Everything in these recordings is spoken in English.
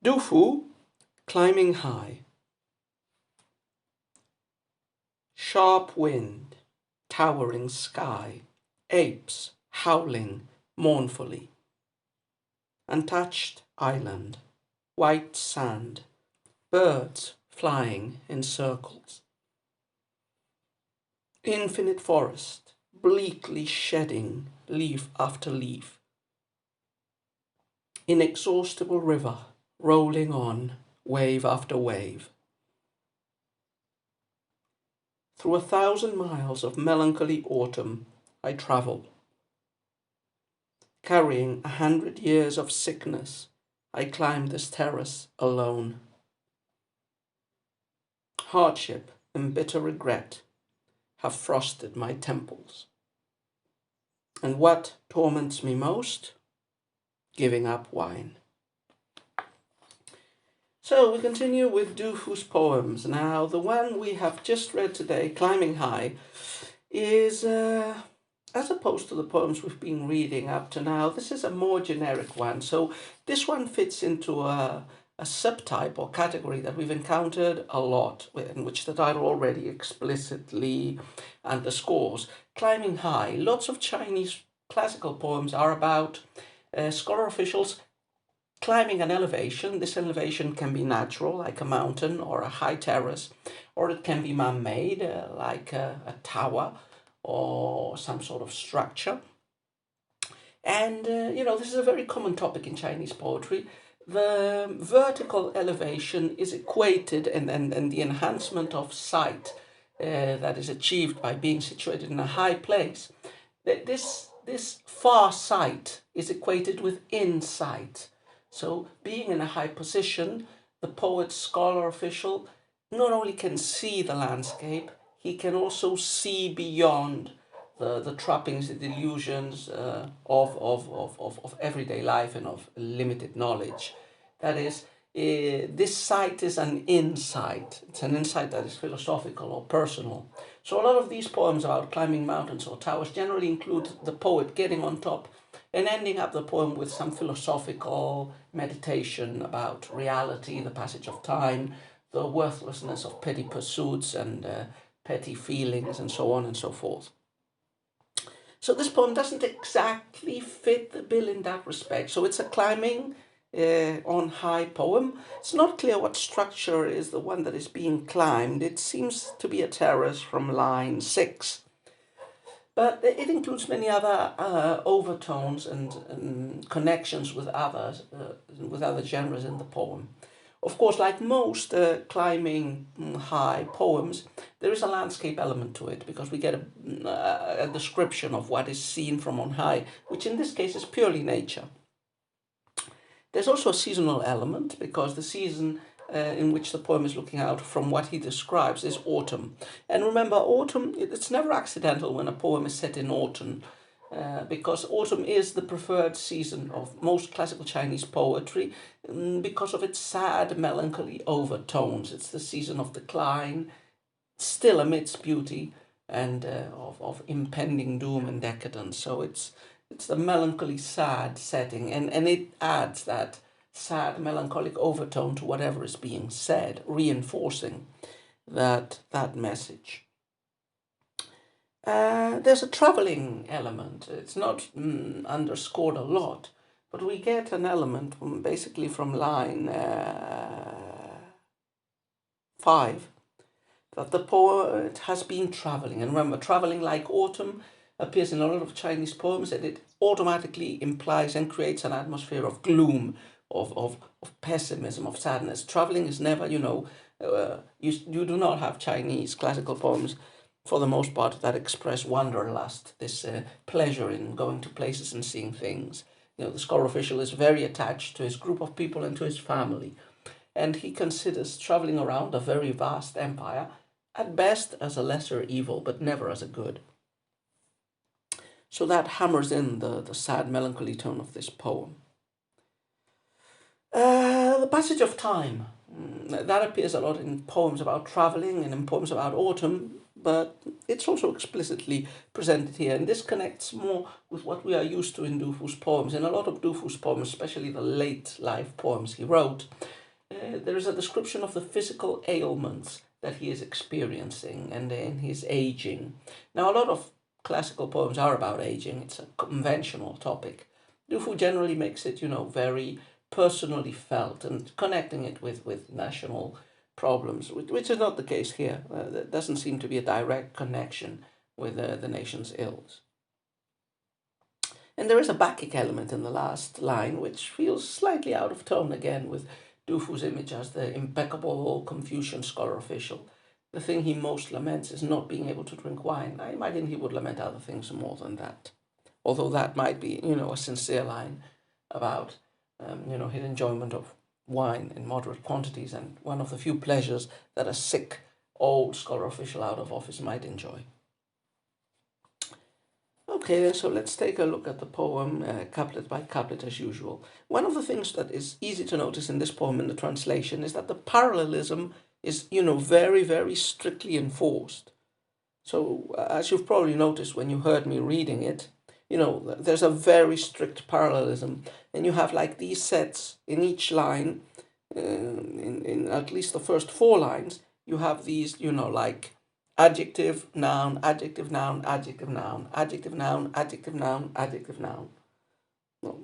Du Fu, climbing high. Sharp wind, towering sky, apes howling mournfully. Untouched island, white sand, birds flying in circles. Infinite forest, bleakly shedding leaf after leaf. Inexhaustible river, rolling on, wave after wave. Through 1,000 miles of melancholy autumn I travel. Carrying 100 years of sickness, I climb this terrace alone. Hardship and bitter regret have frosted my temples. And what torments me most? Giving up wine. So we continue with Du Fu's poems. Now, the one we have just read today, Climbing High, is, as opposed to the poems we've been reading up to now, this is a more generic one. So this one fits into a subtype or category that we've encountered a lot, in which the title already explicitly underscores. Climbing High. Lots of Chinese classical poems are about scholar officials climbing an elevation. This elevation can be natural, like a mountain or a high terrace, or it can be man-made, like a tower or some sort of structure. And, this is a very common topic in Chinese poetry. The vertical elevation is equated, and the enhancement of sight that is achieved by being situated in a high place. This far sight is equated with insight. So being in a high position, the poet, scholar, official not only can see the landscape, he can also see beyond the trappings, the illusions of everyday life and of limited knowledge. That is, this sight is an insight. It's an insight that is philosophical or personal. So a lot of these poems about climbing mountains or towers generally include the poet getting on top and ending up the poem with some philosophical meditation about reality, the passage of time, the worthlessness of petty pursuits and petty feelings, and so on and so forth. So this poem doesn't exactly fit the bill in that respect. So it's a climbing on high poem. It's not clear what structure is the one that is being climbed. It seems to be a terrace from line 6. But it includes many other overtones and connections with other genres in the poem. Of course, like most climbing high poems, there is a landscape element to it, because we get a description of what is seen from on high, which in this case is purely nature. There's also a seasonal element, because the season in which the poem is looking out from what he describes is autumn. And remember, autumn, it's never accidental when a poem is set in autumn, because autumn is the preferred season of most classical Chinese poetry because of its sad, melancholy overtones. It's the season of decline, still amidst beauty, and of impending doom and decadence. So it's the melancholy, sad setting, and it adds that sad, melancholic overtone to whatever is being said, reinforcing that message. There's a traveling element. It's not underscored a lot, but we get an element basically from line 5, that the poet has been traveling. And remember, traveling like autumn appears in a lot of Chinese poems, and it automatically implies and creates an atmosphere of gloom, of pessimism, of sadness. Traveling is never, you do not have Chinese classical poems, for the most part, that express wanderlust, this pleasure in going to places and seeing things. The scholar official is very attached to his group of people and to his family, and he considers traveling around a very vast empire, at best as a lesser evil, but never as a good. So that hammers in the sad, melancholy tone of this poem. The passage of time, that appears a lot in poems about traveling and in poems about autumn, but it's also explicitly presented here, and this connects more with what we are used to in Du Fu's poems. In a lot of Du Fu's poems, especially the late life poems he wrote, there is a description of the physical ailments that he is experiencing and in his aging. Now, a lot of classical poems are about aging. It's a conventional topic. Du Fu generally makes it, very personally felt and connecting it with national problems, which is not the case here. There doesn't seem to be a direct connection with the nation's ills. And there is a Bacchic element in the last line, which feels slightly out of tone again with Du Fu's image as the impeccable Confucian scholar official. The thing he most laments is not being able to drink wine. I imagine he would lament other things more than that. Although that might be, a sincere line about, his enjoyment of wine in moderate quantities and one of the few pleasures that a sick old scholar official out of office might enjoy. Okay, then, so let's take a look at the poem couplet by couplet as usual. One of the things that is easy to notice in this poem in the translation is that the parallelism is, very, very strictly enforced. So, as you've probably noticed when you heard me reading it, there's a very strict parallelism, and you have like these sets in each line, in at least the first 4 lines, you have these, like adjective, noun, adjective, noun, adjective, noun, adjective, noun, adjective, noun, adjective, noun. No.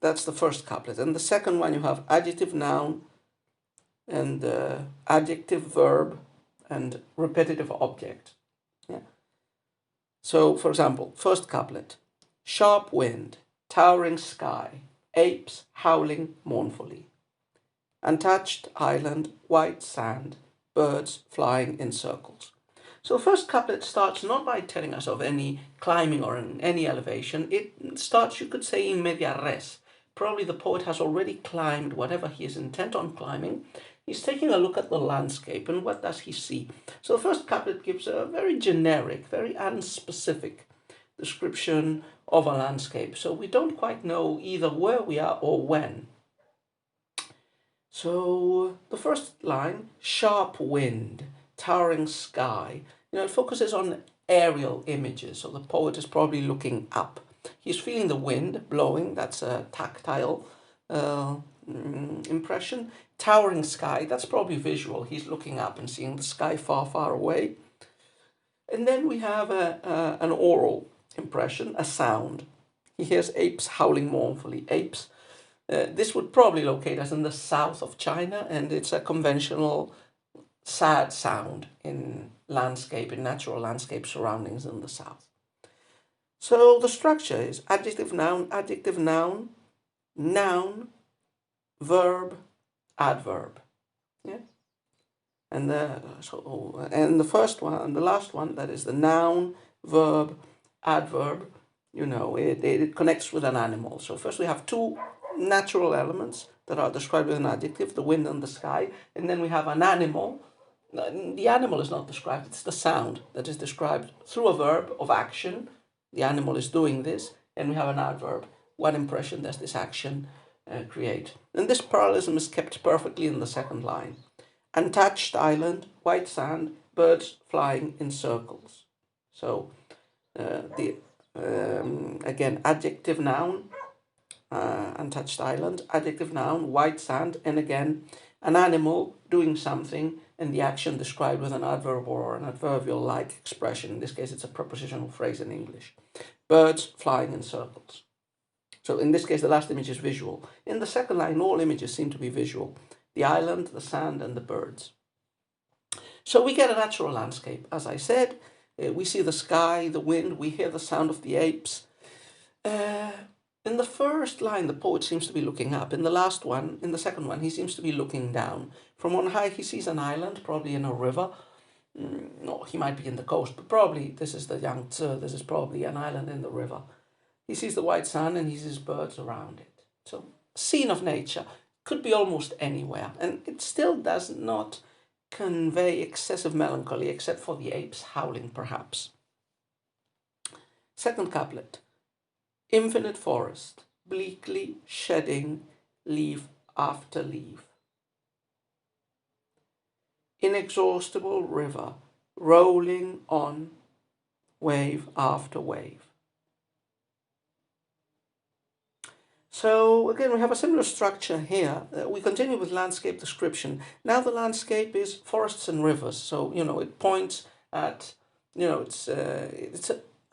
That's the first couplet. And the second one, you have adjective, noun, and adjective, verb, and repetitive object. Yeah. So, for example, first couplet, sharp wind, towering sky, apes howling mournfully. Untouched island, white sand, birds flying in circles. So the first couplet starts not by telling us of any climbing or in any elevation. It starts, you could say, in media res. Probably the poet has already climbed whatever he is intent on climbing. He's taking a look at the landscape, and what does he see? So the first couplet gives a very generic, very unspecific description of a landscape. So we don't quite know either where we are or when. So the first line, sharp wind, towering sky, it focuses on aerial images. So the poet is probably looking up. He's feeling the wind blowing. That's a tactile impression. Towering sky, that's probably visual. He's looking up and seeing the sky far, far away. And then we have an oral impression, a sound. He hears apes howling mournfully. Apes. This would probably locate us in the south of China, and it's a conventional sad sound in landscape, in natural landscape surroundings in the south. So the structure is adjective, noun, noun, verb, adverb. Yeah. And the first one and the last one, that is the noun, verb, adverb, it connects with an animal. So first we have 2 natural elements that are described with an adjective, the wind and the sky, and then we have an animal. The animal is not described, it's the sound that is described through a verb of action. The animal is doing this, and we have an adverb. What impression does this action create? And this parallelism is kept perfectly in the second line. Untouched island, white sand, birds flying in circles. So again, adjective, noun, untouched island, adjective, noun, white sand, and again, an animal doing something, and the action described with an adverb or an adverbial-like expression. In this case, it's a prepositional phrase in English. Birds flying in circles. So in this case, the last image is visual. In the second line, all images seem to be visual. The island, the sand, and the birds. So we get a natural landscape. As I said, we see the sky, the wind, we hear the sound of the apes. In the first line, the poet seems to be looking up. In the second one, he seems to be looking down. From on high, he sees an island, probably in a river. No, he might be in the coast, but probably this is the Yangtze. This is probably an island in the river. He sees the white sun and he sees birds around it. So, scene of nature could be almost anywhere, and it still does not convey excessive melancholy, except for the apes howling, perhaps. Second couplet. Infinite forest, bleakly shedding leaf after leaf. Inexhaustible river, rolling on, wave after wave. So again, we have a similar structure here. We continue with landscape description. Now the landscape is forests and rivers. So it points at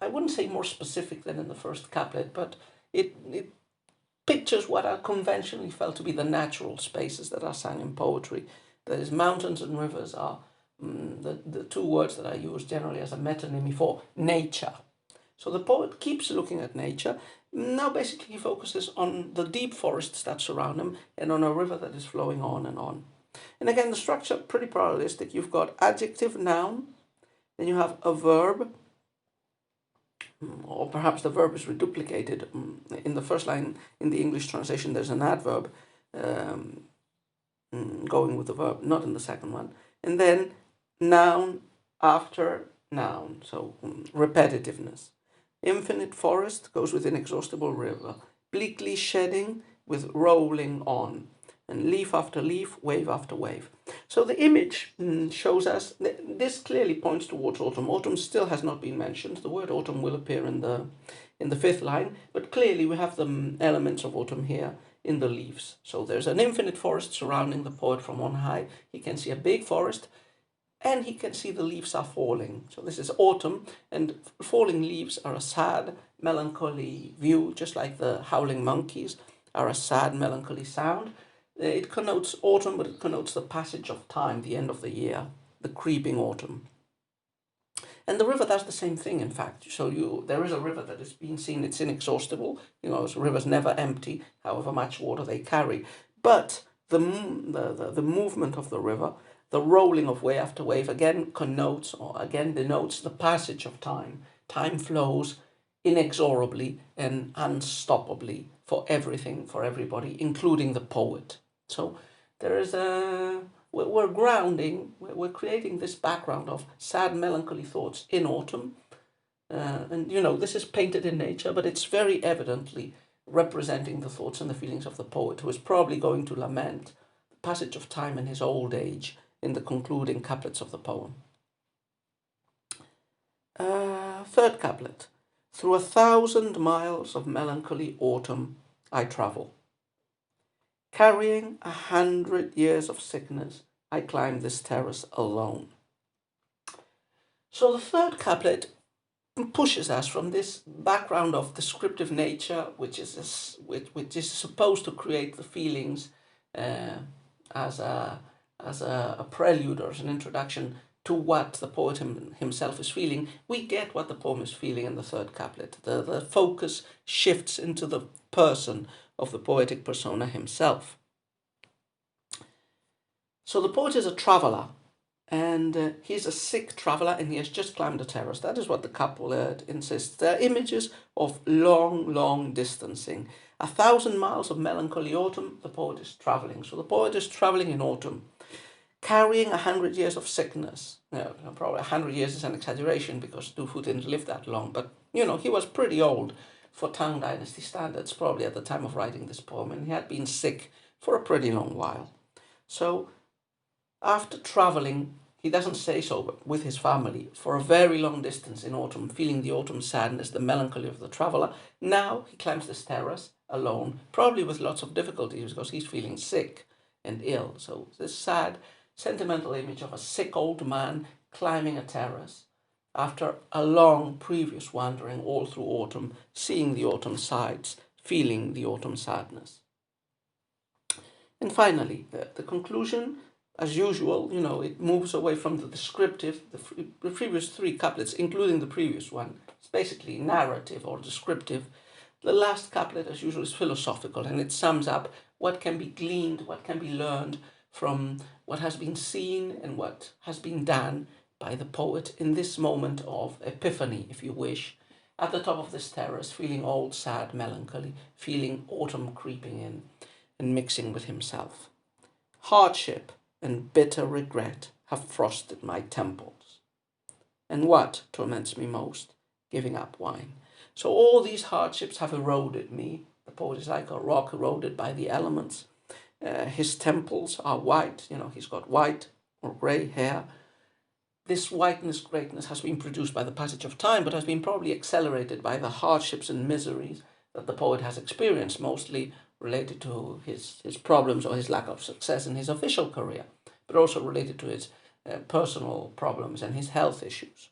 I wouldn't say more specific than in the first couplet, but it pictures what are conventionally felt to be the natural spaces that are sung in poetry. That is, mountains and rivers are the two words that I use generally as a metonymy for nature. So the poet keeps looking at nature. Now basically he focuses on the deep forests that surround him and on a river that is flowing on and on. And again, the structure pretty parallelistic. You've got adjective, noun, then you have a verb, or perhaps the verb is reduplicated. In the first line in the English translation, there's an adverb going with the verb, not in the second one. And then noun after noun, so repetitiveness. Infinite forest goes with inexhaustible river, bleakly shedding with rolling on, and leaf after leaf, wave after wave. So the image shows us, this clearly points towards autumn. Autumn still has not been mentioned. The word autumn will appear in the fifth line, but clearly we have the elements of autumn here in the leaves. So there's an infinite forest surrounding the poet from on high. He can see a big forest, and he can see the leaves are falling. So this is autumn, and falling leaves are a sad, melancholy view, just like the howling monkeys are a sad, melancholy sound. It connotes autumn, but it connotes the passage of time, the end of the year, the creeping autumn. And the river does the same thing, in fact. So there is a river that is being seen, it's inexhaustible. So rivers never empty, however much water they carry. But the movement of the river, the rolling of wave after wave, again denotes the passage of time. Time flows inexorably and unstoppably for everything, for everybody, including the poet. So there is we're grounding, we're creating this background of sad, melancholy thoughts in autumn. And this is painted in nature, but it's very evidently representing the thoughts and the feelings of the poet, who is probably going to lament the passage of time in his old age in the concluding couplets of the poem. Third couplet. Through 1,000 miles of melancholy autumn I travel. Carrying 100 years of sickness, I climb this terrace alone. So the third couplet pushes us from this background of descriptive nature, which is supposed to create the feelings as a prelude or as an introduction to what the poet himself is feeling. We get what the poem is feeling in the third couplet. The focus shifts into the person of the poetic persona himself. So the poet is a traveller, and he's a sick traveller, and he has just climbed a terrace. That is what the couplet insists. There are images of long distancing. 1,000 miles of melancholy autumn, the poet is travelling. So the poet is travelling in autumn, carrying 100 years of sickness. Probably 100 years is an exaggeration because Du Fu didn't live that long, but he was pretty old for Tang Dynasty standards, probably at the time of writing this poem, and he had been sick for a pretty long while. So after travelling, he doesn't say so, but with his family, for a very long distance in autumn, feeling the autumn sadness, the melancholy of the traveller, now he climbs this terrace alone, probably with lots of difficulties because he's feeling sick and ill. So this sad, sentimental image of a sick old man climbing a terrace after a long previous wandering all through autumn, seeing the autumn sights, feeling the autumn sadness. And finally, the conclusion, as usual, it moves away from the descriptive. The previous three couplets, including the previous one, it's basically narrative or descriptive. The last couplet, as usual, is philosophical, and it sums up what can be gleaned, what can be learned from what has been seen and what has been done by the poet in this moment of epiphany, if you wish, at the top of this terrace, feeling old, sad, melancholy, feeling autumn creeping in and mixing with himself. Hardship and bitter regret have frosted my temples. And what torments me most? Giving up wine. So all these hardships have eroded me. The poet is like a rock eroded by the elements. His temples are white. He's got white or grey hair. This whiteness, greatness has been produced by the passage of time, but has been probably accelerated by the hardships and miseries that the poet has experienced, mostly related to his problems or his lack of success in his official career, but also related to his personal problems and his health issues.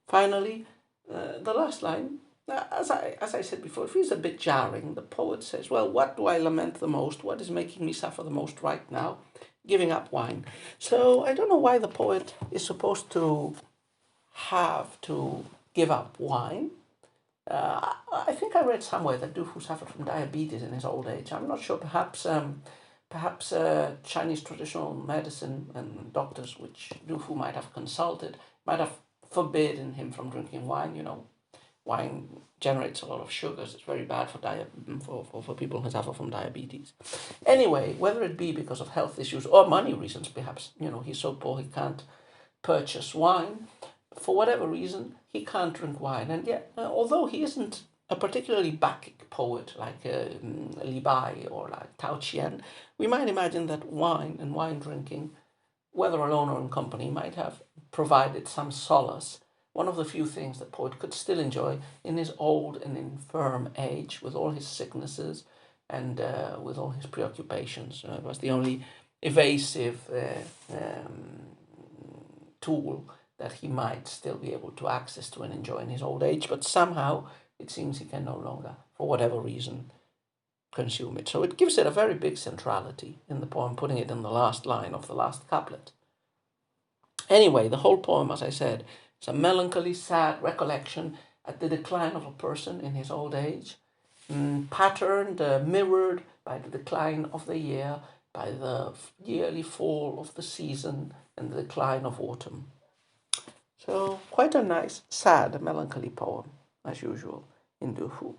Finally, the last line, as I said before, it feels a bit jarring. The poet says, well, what do I lament the most? What is making me suffer the most right now? Giving up wine. So I don't know why the poet is supposed to have to give up wine. I think I read somewhere that Du Fu suffered from diabetes in his old age. I'm not sure. Perhaps Chinese traditional medicine and doctors, which Du Fu might have consulted, might have forbidden him from drinking wine. You know, wine generates a lot of sugars. It's very bad for people who suffer from diabetes. Anyway, whether it be because of health issues or money reasons, perhaps, he's so poor he can't purchase wine. For whatever reason, he can't drink wine. And yet, although he isn't a particularly Bacchic poet like Li Bai or like Tao Qian, we might imagine that wine and wine drinking, whether alone or in company, might have provided some solace. One of the few things that poet could still enjoy in his old and infirm age, with all his sicknesses and with all his preoccupations. It was the only evasive tool that he might still be able to access to and enjoy in his old age, but somehow it seems he can no longer, for whatever reason, consume it. So it gives it a very big centrality in the poem, putting it in the last line of the last couplet. Anyway, the whole poem, as I said, is a melancholy, sad recollection at the decline of a person in his old age, patterned, mirrored by the decline of the year, by the yearly fall of the season and the decline of autumn. So quite a nice, sad, melancholy poem, as usual, in Du Fu.